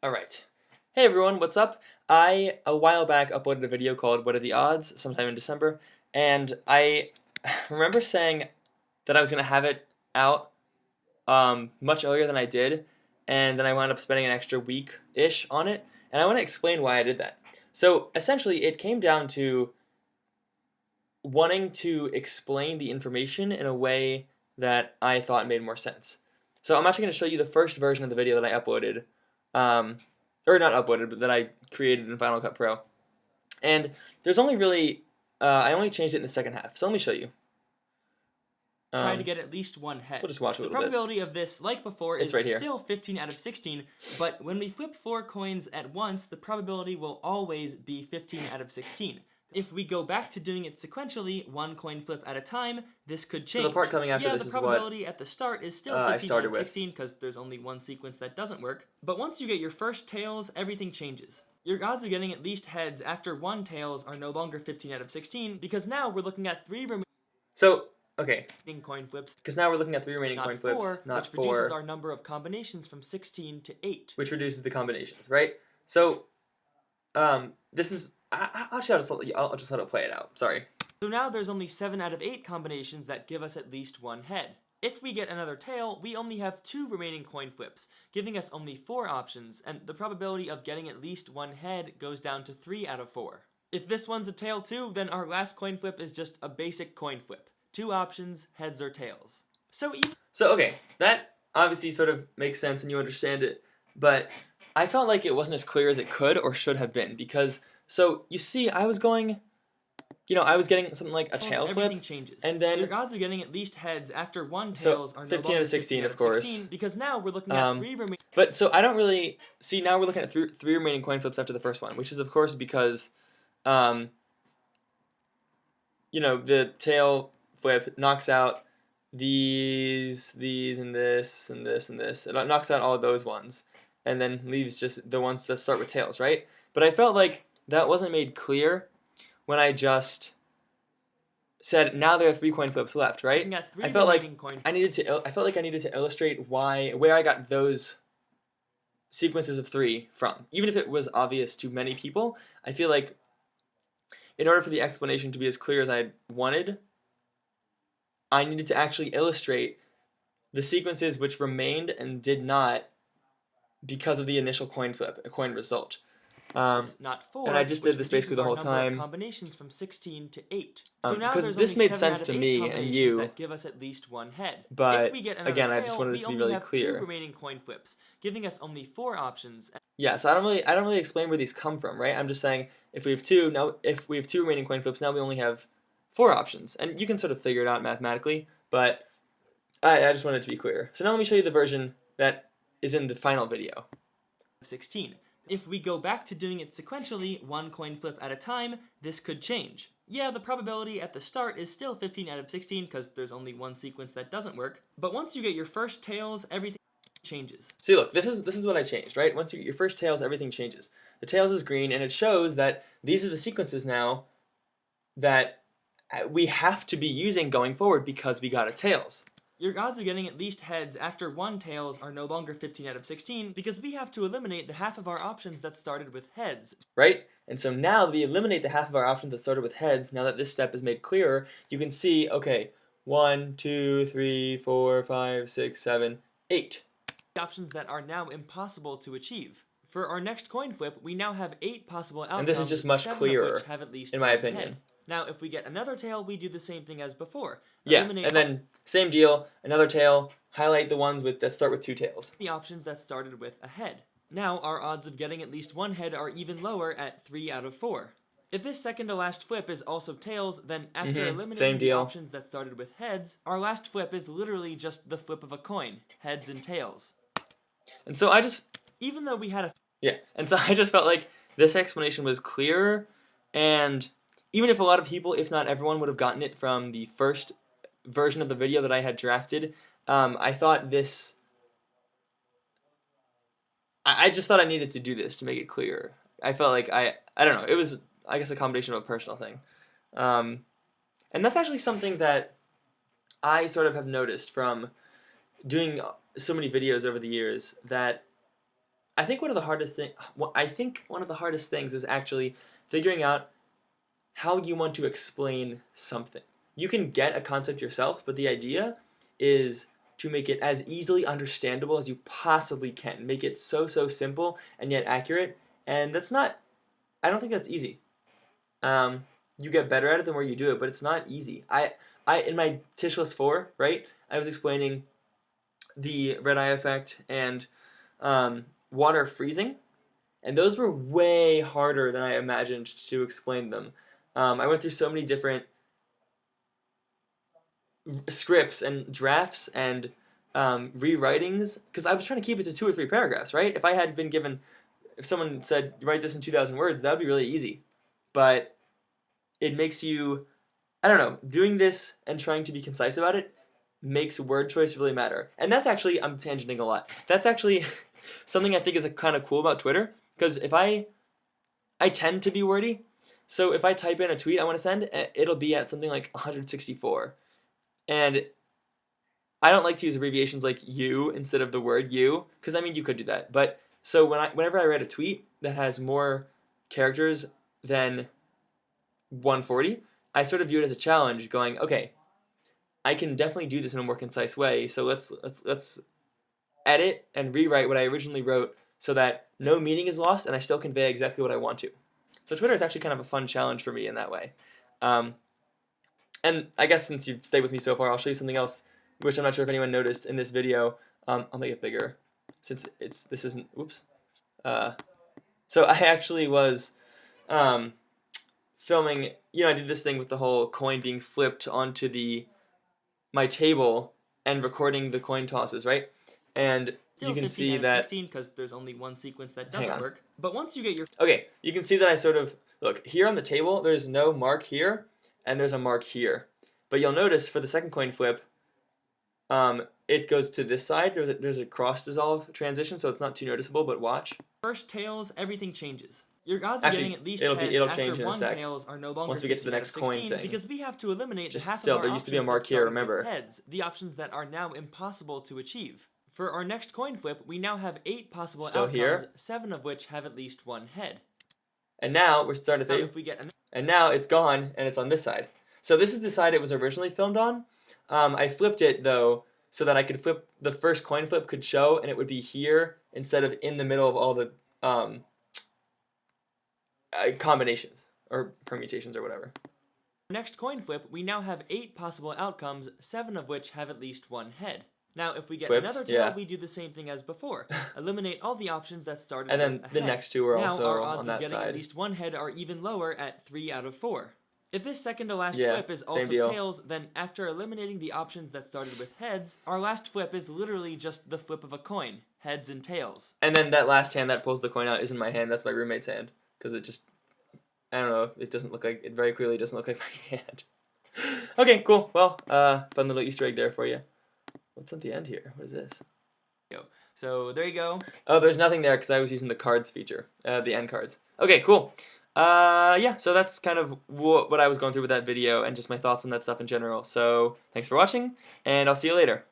Alright. Hey everyone, what's up? I, a while back, uploaded a video called What Are the Odds, sometime in December, and I remember saying that I was going to have it out much earlier than I did, and then I wound up spending an extra week-ish on it, and I want to explain why I did that. So, essentially, it came down to wanting to explain the information in a way that I thought made more sense. So I'm actually going to show you the first version of the video that I uploaded, or not uploaded, but that I created in Final Cut Pro. And there's only really, I only changed it in the second half, so let me show you. Trying to get at least one head. We'll just watch a little bit. The probability of this, like before, is right here. still 15 out of 16, but when we flip 4 coins at once, the probability will always be 15 out of 16. If we go back to doing it sequentially, 1 coin flip at a time, this could change. So the part coming after this is what the probability at the start is still 15 out of 16 because there's only one sequence that doesn't work. But once you get your first tails, everything changes. Your odds of getting at least heads after 1 tails are no longer 15 out of 16 because now we're looking at 3 remaining coin flips. Because now we're looking at 3 remaining coin flips, not 4. Which reduces our number of combinations from 16 to 8. Which reduces the combinations, right? So, this is... Actually, I'll just let it play it out. Sorry. So now there's only 7 out of 8 combinations that give us at least 1 head. If we get another tail, we only have 2 remaining coin flips, giving us only 4 options, and the probability of getting at least 1 head goes down to 3 out of 4. If this one's a tail too, then our last coin flip is just a basic coin flip. 2 options, heads or tails. So okay, that obviously sort of makes sense and you understand it, but I felt like it wasn't as clear as it could or should have been, because... So, you see, I was getting something like a tail flip, everything changes. And then... Your odds of getting at least heads after 1 tails are no 15 longer out of 16, of course. Because now we're looking at 3 remaining... But, so, I don't really... See, now we're looking at 3 remaining coin flips after the first one, which is, of course, because, the tail flip knocks out these, and this, and this, and this. It knocks out all of those ones, and then leaves just the ones that start with tails, right? But I felt like that wasn't made clear when I just said now there are 3 coin flips left, right? I felt like I needed to illustrate where I got those sequences of 3 from. Even if it was obvious to many people, I feel like in order for the explanation to be as clear as I wanted, I needed to actually illustrate the sequences which remained and did not because of the initial coin flip, a coin result. Not 4, and I just did this basically the whole time. Combinations from 16 to 8. So now because this made sense to me and you. That give us at least 1 head. But if we get again, tail, I just wanted it to be really clear. We only have 2 remaining coin flips, giving us only 4 options. Yeah, so I don't really explain where these come from, right? I'm just saying if we have 2 remaining coin flips, now we only have 4 options, and you can sort of figure it out mathematically. But I just wanted it to be clear. So now let me show you the version that is in the final video. 16. If we go back to doing it sequentially, 1 coin flip at a time, this could change. Yeah, the probability at the start is still 15 out of 16 because there's only 1 sequence that doesn't work, but once you get your first tails, everything changes. See, look, this is what I changed, right? Once you get your first tails, everything changes. The tails is green, and it shows that these are the sequences now that we have to be using going forward because we got a tails. Your odds of getting at least heads after 1 tails are no longer 15 out of 16 because we have to eliminate the half of our options that started with heads. Right? And so now that we eliminate the half of our options that started with heads, now that this step is made clearer, you can see, okay, 1, 2, 3, 4, 5, 6, 7, 8. Options that are now impossible to achieve. For our next coin flip, we now have 8 possible outcomes, and this is just much clearer, have at least in my opinion. Head. Now, if we get another tail, we do the same thing as before. Yeah, and then same deal, another tail, highlight the ones that start with 2 tails. The options that started with a head. Now, our odds of getting at least 1 head are even lower at 3 out of 4. If this second to last flip is also tails, then after eliminating the options that started with heads, our last flip is literally just the flip of a coin, heads and tails. And so I just... Even though we had a... Yeah, and so I just felt like this explanation was clearer, and... Even if a lot of people, if not everyone, would have gotten it from the first version of the video that I had drafted, I thought this... I just thought I needed to do this to make it clearer. I felt like I don't know, it was, I guess, a combination of a personal thing. And that's actually something that I sort of have noticed from doing so many videos over the years, that I think one of the hardest things is actually figuring out how you want to explain something. You can get a concept yourself, but the idea is to make it as easily understandable as you possibly can. Make it so simple and yet accurate, and that's not. I don't think that's easy. You get better at it the more you do it, but it's not easy. I in my Tishless 4, right? I was explaining the red eye effect and water freezing, and those were way harder than I imagined to explain them. I went through so many different scripts and drafts and rewritings because I was trying to keep it to 2 or 3 paragraphs, right? If someone said write this in 2,000 words, that would be really easy, but it makes you, I don't know, doing this and trying to be concise about it makes word choice really matter. And that's actually, I'm tangenting a lot. That's actually something I think is kind of cool about Twitter, because if I tend to be wordy, so if I type in a tweet I want to send, it'll be at something like 164. And I don't like to use abbreviations like you instead of the word you, because I mean you could do that. But so whenever I write a tweet that has more characters than 140, I sort of view it as a challenge, going, okay, I can definitely do this in a more concise way. So let's edit and rewrite what I originally wrote so that no meaning is lost and I still convey exactly what I want to. So Twitter is actually kind of a fun challenge for me in that way. And I guess since you've stayed with me so far, I'll show you something else, which I'm not sure if anyone noticed in this video. I'll make it bigger since this isn't. Oops. So I actually was filming. I did this thing with the whole coin being flipped onto my table and recording the coin tosses, right? And Still you can 15 see out of that 16 because there's only one sequence that doesn't work. But once you get your okay, you can see that I sort of look here on the table. There's no mark here, and there's a mark here. But you'll notice for the second coin flip, it goes to this side. There's a cross dissolve transition, so it's not too noticeable. But watch. First tails, everything changes. Your odds of getting at least heads after one tails are no longer once we get to the next coin thing, because we have to eliminate just the half still of our there used to be a mark here. Remember heads, the options that are now impossible to achieve. For our next coin flip, we now have 8 possible outcomes, here. 7 of which have at least one head. And now we're starting to if we get and now it's gone and it's on this side. So this is the side it was originally filmed on. I flipped it though so that I could flip the first coin flip could show and it would be here instead of in the middle of all the combinations or permutations or whatever. Next coin flip, we now have 8 possible outcomes, 7 of which have at least one head. Now, if we get another tail, we do the same thing as before. Eliminate all the options that started and then with a the head. next 2 are also our odds on that of getting side. At least one head are even lower at 3 out of 4. If this second to last flip is also tails, then after eliminating the options that started with heads, our last flip is literally just the flip of a coin, heads and tails. And then that last hand that pulls the coin out isn't my hand, that's my roommate's hand. Because it just, I don't know, it very clearly doesn't look like my hand. Okay, cool. Well, fun little Easter egg there for you. What's at the end here? What is this? So there you go. Oh, there's nothing there because I was using the cards feature, the end cards. Okay, cool. Yeah, so that's kind of what I was going through with that video and just my thoughts on that stuff in general. So thanks for watching, and I'll see you later.